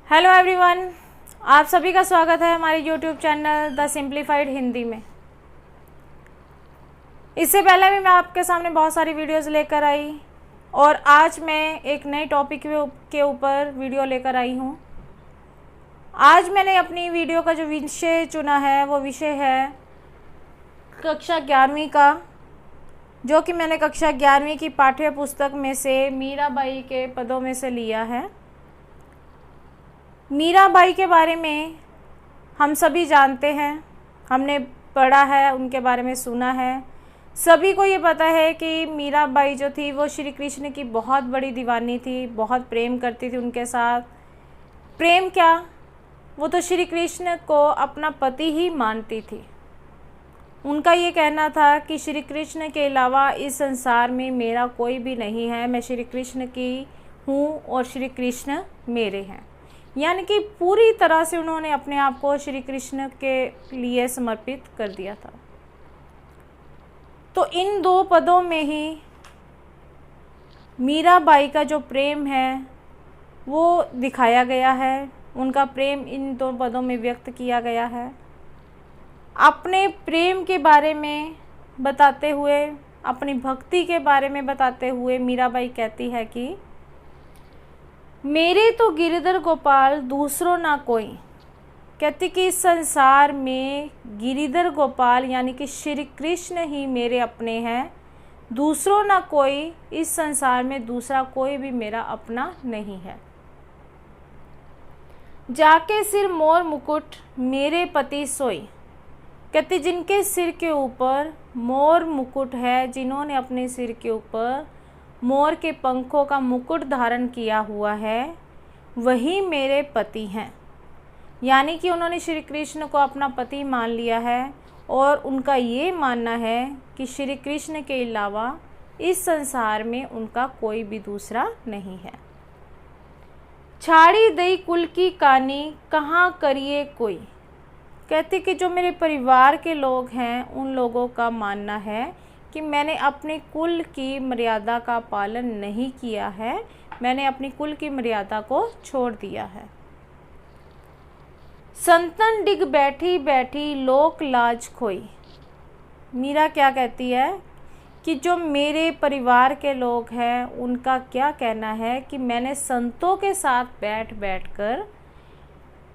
Hello everyone, आप सभी का स्वागत है हमारे YouTube channel the simplified Hindi में। इससे पहले भी मैं आपके सामने बहुत सारी वीडियोस लेकर आई और आज मैं एक नए टॉपिक के ऊपर वीडियो लेकर आई हूँ। आज मैंने अपनी वीडियो का जो विषय चुना है वो विषय है कक्षा 11वीं का, जो कि मैंने कक्षा 11वीं की पाठ्य पुस्तक में से मीराबाई के पदों में से लिया है। मीराबाई के बारे में हम सभी जानते हैं, हमने पढ़ा है, उनके बारे में सुना है। सभी को ये पता है कि मीराबाई जो थी वो श्री कृष्ण की बहुत बड़ी दीवानी थी, बहुत प्रेम करती थी उनके साथ। प्रेम क्या, वो तो श्री कृष्ण को अपना पति ही मानती थी। उनका ये कहना था कि श्री कृष्ण के अलावा इस संसार में मेरा कोई भी नहीं है, मैं श्री कृष्ण की हूँ और श्री कृष्ण मेरे हैं। यानी कि पूरी तरह से उन्होंने अपने आप को श्री कृष्ण के लिए समर्पित कर दिया था। तो इन दो पदों में ही मीराबाई का जो प्रेम है वो दिखाया गया है, उनका प्रेम इन दो पदों में व्यक्त किया गया है। अपने प्रेम के बारे में बताते हुए, अपनी भक्ति के बारे में बताते हुए मीराबाई कहती है कि मेरे तो गिरधर गोपाल दूसरों ना कोई। कहती कि इस संसार में गिरधर गोपाल यानी कि श्री कृष्ण ही मेरे अपने हैं, दूसरों ना कोई। इस संसार में दूसरा कोई भी मेरा अपना नहीं है। जाके सिर मोर मुकुट मेरे पति सोई। कहती जिनके सिर के ऊपर मोर मुकुट है, जिन्होंने अपने सिर के ऊपर मोर के पंखों का मुकुट धारण किया हुआ है, वही मेरे पति हैं। यानी कि उन्होंने श्री कृष्ण को अपना पति मान लिया है और उनका ये मानना है कि श्री कृष्ण के अलावा इस संसार में उनका कोई भी दूसरा नहीं है। छाड़ी दई कुल की कानी कहाँ करिए कोई। कहती कि जो मेरे परिवार के लोग हैं उन लोगों का मानना है कि मैंने अपने कुल की मर्यादा का पालन नहीं किया है, मैंने अपनी कुल की मर्यादा को छोड़ दिया है। संतन डिग बैठी बैठी लोक लाज खोई। मीरा क्या कहती है कि जो मेरे परिवार के लोग हैं उनका क्या कहना है कि मैंने संतों के साथ बैठ कर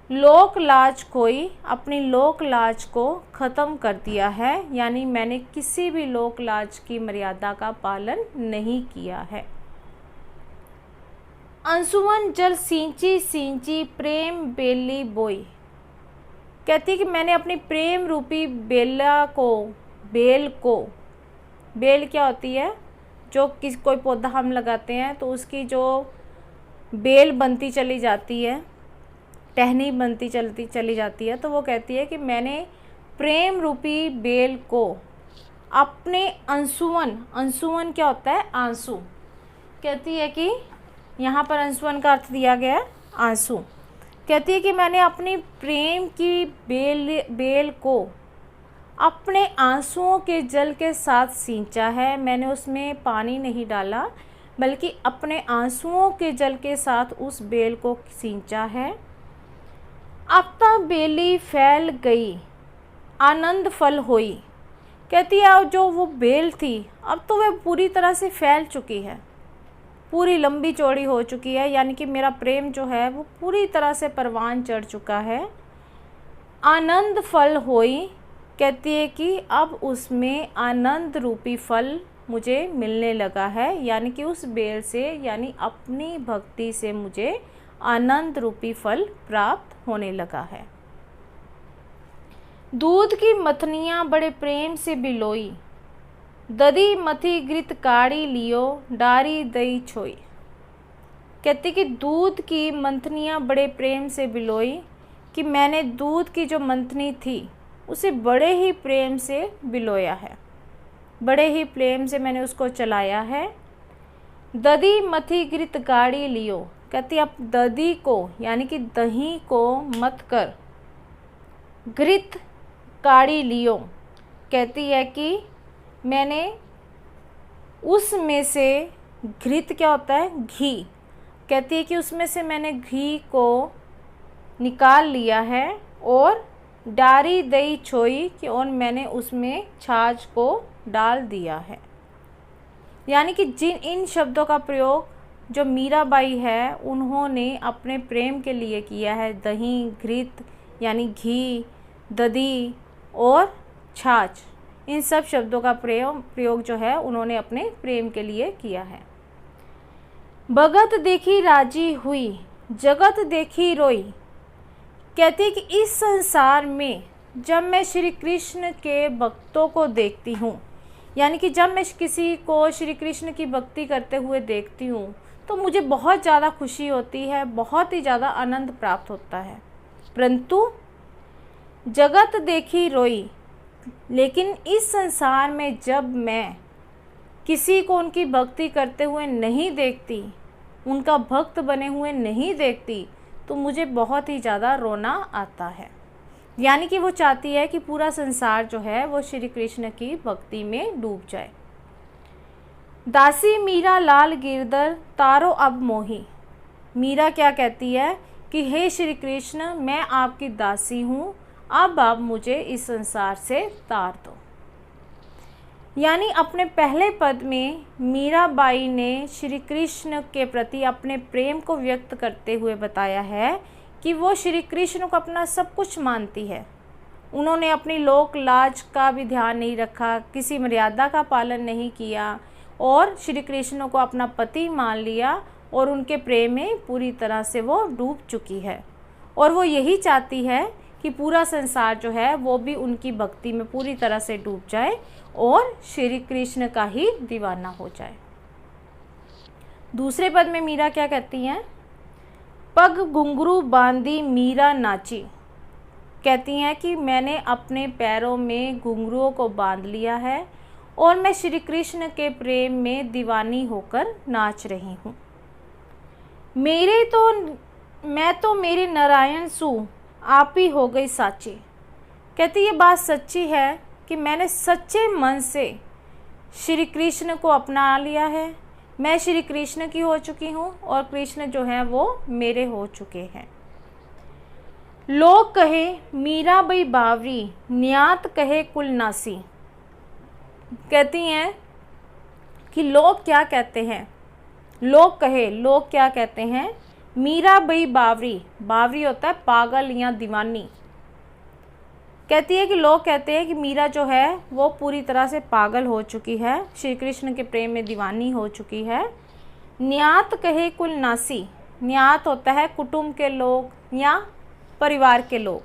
लोक लाज खोई, अपनी लोक लाज को ख़त्म कर दिया है। यानी मैंने किसी भी लोक लाज की मर्यादा का पालन नहीं किया है। अंशुवन जल सींची सींची प्रेम बेली बोई। कहती कि मैंने अपनी प्रेम रूपी बेल क्या होती है, जो कोई पौधा हम लगाते हैं तो उसकी जो बेल बनती चली जाती है, टहनी बनती चली जाती है, तो वो कहती है कि मैंने प्रेम रूपी बेल को अपने अंशुवन क्या होता है, आंसू। कहती है कि यहाँ पर अंशुवन का अर्थ दिया गया है आंसू। कहती है कि मैंने अपनी प्रेम की बेल को अपने आंसुओं के जल के साथ सींचा है। मैंने उसमें पानी नहीं डाला बल्कि अपने आंसुओं के जल के साथ उस बेल को सींचा है। अब तक बेली फैल गई आनंद फल होई। कहती है जो वो बेल थी अब तो वह पूरी तरह से फैल चुकी है, पूरी लंबी चौड़ी हो चुकी है। यानी कि मेरा प्रेम जो है वो पूरी तरह से परवान चढ़ चुका है। आनंद फल होई। कहती है कि अब उसमें आनंद रूपी फल मुझे मिलने लगा है। यानी कि उस बेल से, यानी अपनी भक्ति से मुझे आनंद रूपी फल प्राप्त होने लगा है। दूध की मथनियाँ बड़े प्रेम से बिलोई, दधी मथी घृत काढ़ी लियो डारी दई छोई। कहती कि दूध की मंथनियाँ बड़े प्रेम से बिलोई, कि मैंने दूध की जो मंथनी थी उसे बड़े ही प्रेम से बिलोया है, बड़े ही प्रेम से मैंने उसको चलाया है। दधी मथी घृत काढ़ी लियो। कहती अब दधी को यानी कि दही को मत कर घृत काढ़ी लियो। कहती है कि मैंने उसमें से, घृत क्या होता है, घी। कहती है कि उसमें से मैंने घी को निकाल लिया है और डारी दई छोई कि और मैंने उसमें छाछ को डाल दिया है। यानी कि इन शब्दों का प्रयोग जो मीराबाई है उन्होंने अपने प्रेम के लिए किया है। दही, घृत यानी घी, दधी और छाछ, इन सब शब्दों का प्रयोग जो है उन्होंने अपने प्रेम के लिए किया है। भगत देखी राजी हुई, जगत देखी रोई। कहती है कि इस संसार में जब मैं श्री कृष्ण के भक्तों को देखती हूँ, यानी कि जब मैं किसी को श्री कृष्ण की भक्ति करते हुए देखती हूँ तो मुझे बहुत ज़्यादा खुशी होती है, बहुत ही ज़्यादा आनंद प्राप्त होता है। परंतु जगत देखी रोई, लेकिन इस संसार में जब मैं किसी को उनकी भक्ति करते हुए नहीं देखती, उनका भक्त बने हुए नहीं देखती, तो मुझे बहुत ही ज़्यादा रोना आता है। यानी कि वो चाहती है कि पूरा संसार जो है वो श्री कृष्ण की भक्ति में डूब जाए। दासी मीरा लाल गिरधर तारो अब मोही। मीरा क्या कहती है कि हे श्री कृष्ण, मैं आपकी दासी हूँ, अब आप मुझे इस संसार से तार दो। यानी अपने पहले पद में मीराबाई ने श्री कृष्ण के प्रति अपने प्रेम को व्यक्त करते हुए बताया है कि वो श्री कृष्ण को अपना सब कुछ मानती है। उन्होंने अपनी लोक लाज का भी ध्यान नहीं रखा, किसी मर्यादा का पालन नहीं किया और श्री कृष्ण को अपना पति मान लिया और उनके प्रेम में पूरी तरह से वो डूब चुकी है। और वो यही चाहती है कि पूरा संसार जो है वो भी उनकी भक्ति में पूरी तरह से डूब जाए और श्री कृष्ण का ही दीवाना हो जाए। दूसरे पद में मीरा क्या कहती हैं? पग घुंघरू बांधी मीरा नाची। कहती हैं कि मैंने अपने पैरों में घुंघरुओं को बांध लिया है और मैं श्री कृष्ण के प्रेम में दीवानी होकर नाच रही हूँ। मैं तो मेरे नारायण सु आप ही हो गई साची। कहती ये बात सच्ची है कि मैंने सच्चे मन से श्री कृष्ण को अपना लिया है। मैं श्री कृष्ण की हो चुकी हूँ और कृष्ण जो है वो मेरे हो चुके हैं। लोग कहे मीराबाई बावरी, न्यात कहे कुलनासी। कहती हैं कि लोग क्या कहते हैं, लोग क्या कहते हैं? मीराबाई बावरी, बावरी होता है पागल या दीवानी। कहती है कि लोग कहते हैं कि मीरा जो है वो पूरी तरह से पागल हो चुकी है, श्री कृष्ण के प्रेम में दीवानी हो चुकी है। न्यात कहे कुलनासी, न्यात होता है कुटुंब के लोग या परिवार के लोग।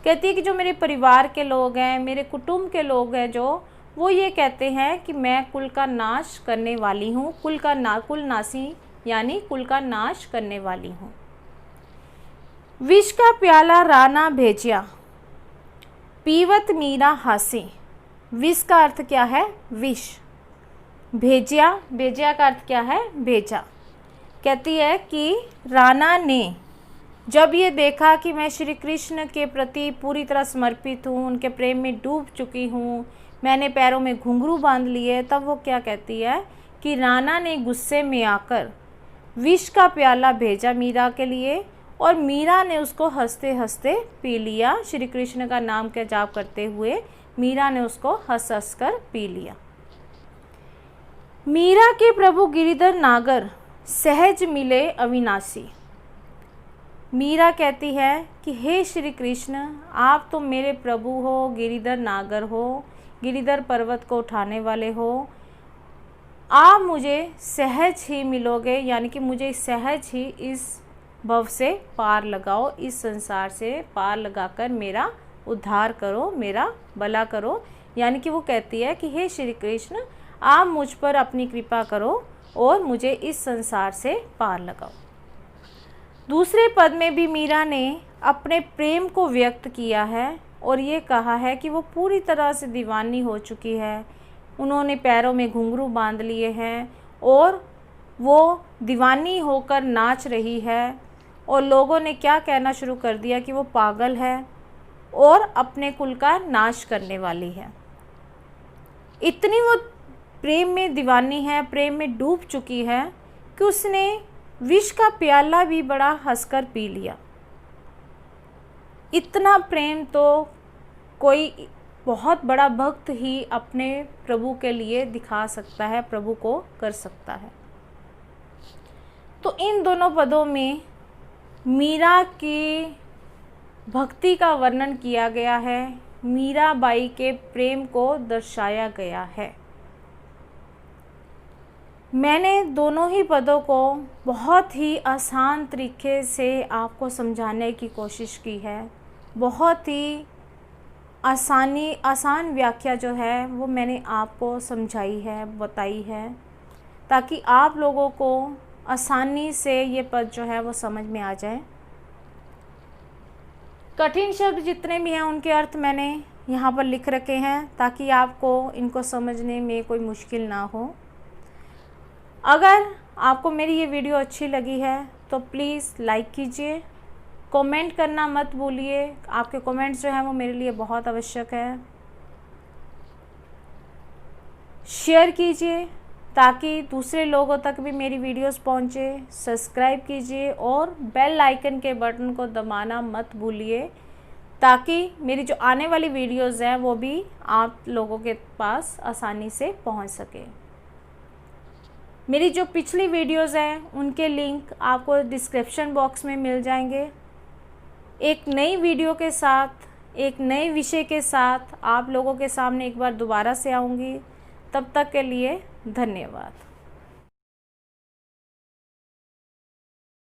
कहती है कि जो मेरे परिवार के लोग हैं, मेरे कुटुंब के लोग हैं जो, वो ये कहते हैं कि मैं कुल का नाश करने वाली हूँ। कुलनासी यानी कुल का नाश करने वाली हूँ। विष का प्याला राना भेजिया, पीवत मीरा हासी। विष का अर्थ क्या है? विष। भेजिया, भेजिया का अर्थ क्या है? भेजा। कहती है कि राना ने जब ये देखा कि मैं श्री कृष्ण के प्रति पूरी तरह समर्पित हूँ, उनके प्रेम में डूब चुकी हूँ, मैंने पैरों में घुंघरू बांध लिए, तब वो क्या कहती है कि राना ने गुस्से में आकर विष का प्याला भेजा मीरा के लिए और मीरा ने उसको हंसते हंसते पी लिया। श्री कृष्ण का नाम का जाप करते हुए मीरा ने उसको हंस हंस कर पी लिया। मीरा के प्रभु गिरिधर नागर, सहज मिले अविनाशी। मीरा कहती है कि हे श्री कृष्ण, आप तो मेरे प्रभु हो, गिरिधर नागर हो, गिरिधर पर्वत को उठाने वाले हो। आप मुझे सहज ही मिलोगे, यानी कि मुझे सहज ही इस भव से पार लगाओ, इस संसार से पार लगाकर मेरा उद्धार करो, मेरा भला करो। यानी कि वो कहती है कि हे श्री कृष्ण, आप मुझ पर अपनी कृपा करो और मुझे इस संसार से पार लगाओ। दूसरे पद में भी मीरा ने अपने प्रेम को व्यक्त किया है और ये कहा है कि वो पूरी तरह से दीवानी हो चुकी है। उन्होंने पैरों में घुंघरू बांध लिए हैं और वो दीवानी होकर नाच रही है और लोगों ने क्या कहना शुरू कर दिया कि वो पागल है और अपने कुल का नाश करने वाली है। इतनी वो प्रेम में दीवानी है, प्रेम में डूब चुकी है कि उसने विष का प्याला भी बड़ा हंसकर पी लिया। इतना प्रेम तो कोई बहुत बड़ा भक्त ही अपने प्रभु के लिए दिखा सकता है, प्रभु को कर सकता है। तो इन दोनों पदों में मीरा की भक्ति का वर्णन किया गया है, मीराबाई के प्रेम को दर्शाया गया है। मैंने दोनों ही पदों को बहुत ही आसान तरीके से आपको समझाने की कोशिश की है। बहुत ही आसान व्याख्या जो है वो मैंने आपको समझाई है, बताई है, ताकि आप लोगों को आसानी से ये पद जो है वो समझ में आ जाए। कठिन शब्द जितने भी हैं उनके अर्थ मैंने यहाँ पर लिख रखे हैं ताकि आपको इनको समझने में कोई मुश्किल ना हो। अगर आपको मेरी ये वीडियो अच्छी लगी है तो प्लीज़ लाइक कीजिए, कमेंट करना मत भूलिए। आपके कमेंट्स जो हैं वो मेरे लिए बहुत आवश्यक है। शेयर कीजिए ताकि दूसरे लोगों तक भी मेरी वीडियोस पहुंचे। सब्सक्राइब कीजिए और बेल आइकन के बटन को दबाना मत भूलिए ताकि मेरी जो आने वाली वीडियोस हैं वो भी आप लोगों के पास आसानी से पहुंच सके। मेरी जो पिछली वीडियोस हैं उनके लिंक आपको डिस्क्रिप्शन बॉक्स में मिल जाएंगे। एक नई वीडियो के साथ, एक नए विषय के साथ आप लोगों के सामने एक बार दोबारा से आऊँगी। तब तक के लिए धन्यवाद।